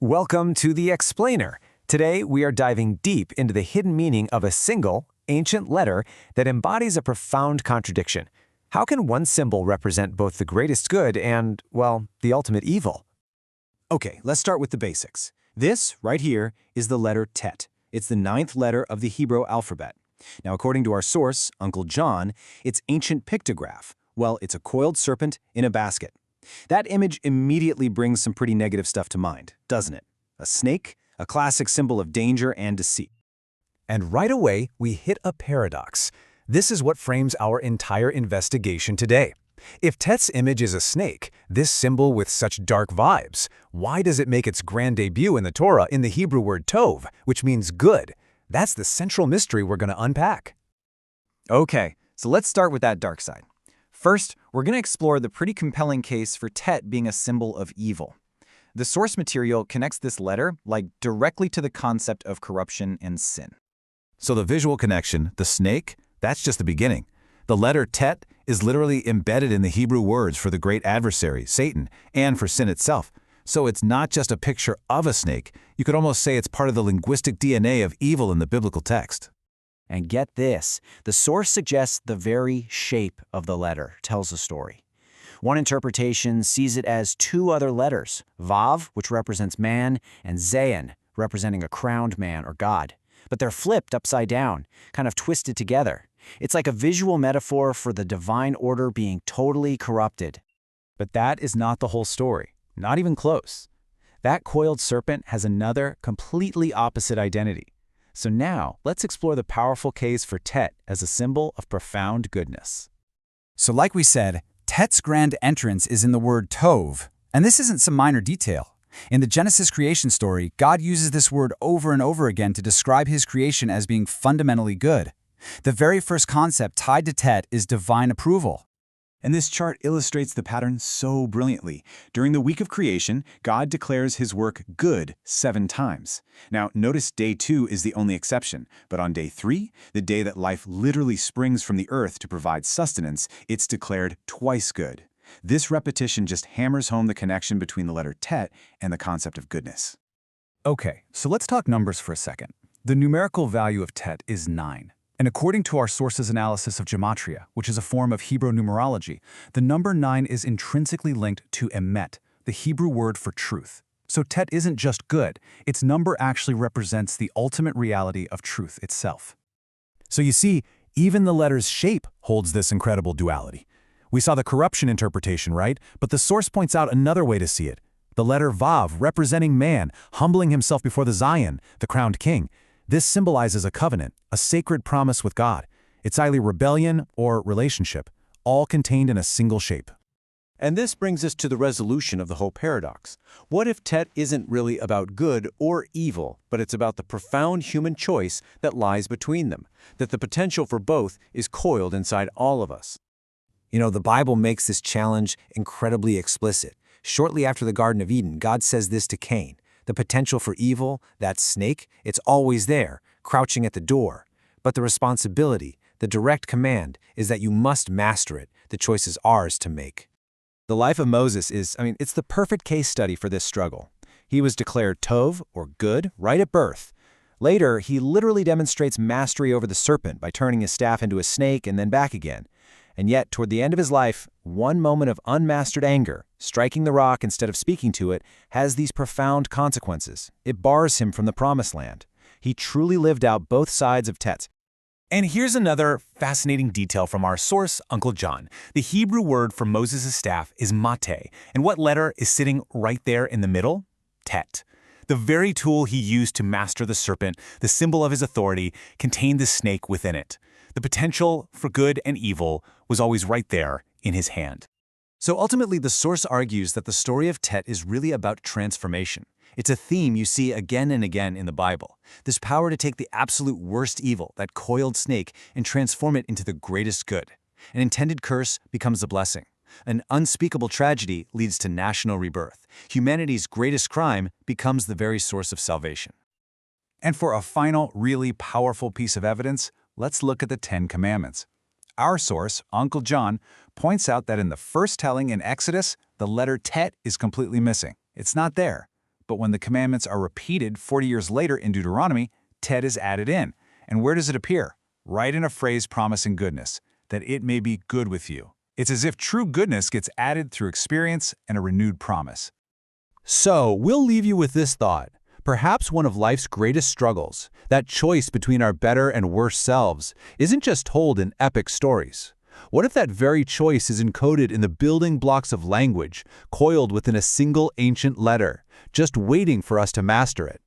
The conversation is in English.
Welcome to The Explainer. Today, we are diving deep into the hidden meaning of a single, ancient letter that embodies a profound contradiction. How can one symbol represent both the greatest good and, well, the ultimate evil? Okay, let's start with the basics. This, right here, is the letter Tet. It's the 9th letter of the Hebrew alphabet. Now, according to our source, Uncle John, it's ancient pictograph. Well, it's a coiled serpent in a basket. That image immediately brings some pretty negative stuff to mind, doesn't it? A snake, a classic symbol of danger and deceit. And right away, we hit a paradox. This is what frames our entire investigation today. If Tet's image is a snake, this symbol with such dark vibes, why does it make its grand debut in the Torah in the Hebrew word tov, which means good? That's the central mystery we're going to unpack. Okay, so let's start with that dark side. First, we're going to explore the pretty compelling case for Tet being a symbol of evil. The source material connects this letter, directly to the concept of corruption and sin. So the visual connection, the snake, that's just the beginning. The letter Tet is literally embedded in the Hebrew words for the great adversary, Satan, and for sin itself. So it's not just a picture of a snake. You could almost say it's part of the linguistic DNA of evil in the biblical text. And get this, the source suggests the very shape of the letter tells a story. One interpretation sees it as two other letters, Vav, which represents man, and Zayin, representing a crowned man or god. But they're flipped upside down, kind of twisted together. It's like a visual metaphor for the divine order being totally corrupted. But that is not the whole story, not even close. That coiled serpent has another, completely opposite identity. So now, let's explore the powerful case for Tet as a symbol of profound goodness. So like we said, Tet's grand entrance is in the word tov, and this isn't some minor detail. In the Genesis creation story, God uses this word over and over again to describe his creation as being fundamentally good. The very first concept tied to Tet is divine approval. And this chart illustrates the pattern so brilliantly. During the week of creation, God declares his work good 7 times. Now, notice day 2 is the only exception, but on day 3, the day that life literally springs from the earth to provide sustenance, it's declared twice good. This repetition just hammers home the connection between the letter Tet and the concept of goodness. Okay, so let's talk numbers for a second. The numerical value of Tet is 9. And according to our source's analysis of gematria, which is a form of Hebrew numerology, the number 9 is intrinsically linked to emet, the Hebrew word for truth. So Tet isn't just good, its number actually represents the ultimate reality of truth itself. So you see, even the letter's shape holds this incredible duality. We saw the corruption interpretation, right? But the source points out another way to see it. The letter Vav, representing man, humbling himself before the Zayin, the crowned king. This symbolizes a covenant, a sacred promise with God. It's either rebellion or relationship, all contained in a single shape. And this brings us to the resolution of the whole paradox. What if Tet isn't really about good or evil, but it's about the profound human choice that lies between them, that the potential for both is coiled inside all of us? You know, the Bible makes this challenge incredibly explicit. Shortly after the Garden of Eden, God says this to Cain. The potential for evil, that snake, it's always there, crouching at the door. But the responsibility, the direct command, is that you must master it. The choice is ours to make. The life of Moses it's the perfect case study for this struggle. He was declared tov, or good, right at birth. Later, he literally demonstrates mastery over the serpent by turning his staff into a snake and then back again. And yet, toward the end of his life, one moment of unmastered anger, striking the rock instead of speaking to it, has these profound consequences. It bars him from the promised land. He truly lived out both sides of Tet. And here's another fascinating detail from our source, Uncle John. The Hebrew word for Moses' staff is mate, and what letter is sitting right there in the middle? Tet. The very tool he used to master the serpent, the symbol of his authority, contained the snake within it. The potential for good and evil was always right there in his hand. So ultimately, the source argues that the story of Tet is really about transformation. It's a theme you see again and again in the Bible. This power to take the absolute worst evil, that coiled snake, and transform it into the greatest good. An intended curse becomes a blessing. An unspeakable tragedy leads to national rebirth. Humanity's greatest crime becomes the very source of salvation. And for a final, really powerful piece of evidence, let's look at the 10 Commandments. Our source, Uncle John, points out that in the first telling in Exodus, the letter Tet is completely missing. It's not there. But when the commandments are repeated 40 years later in Deuteronomy, tet is added in. And where does it appear? Right in a phrase promising goodness, that it may be good with you. It's as if true goodness gets added through experience and a renewed promise. So, we'll leave you with this thought. Perhaps one of life's greatest struggles, that choice between our better and worse selves, isn't just told in epic stories. What if that very choice is encoded in the building blocks of language, coiled within a single ancient letter, just waiting for us to master it?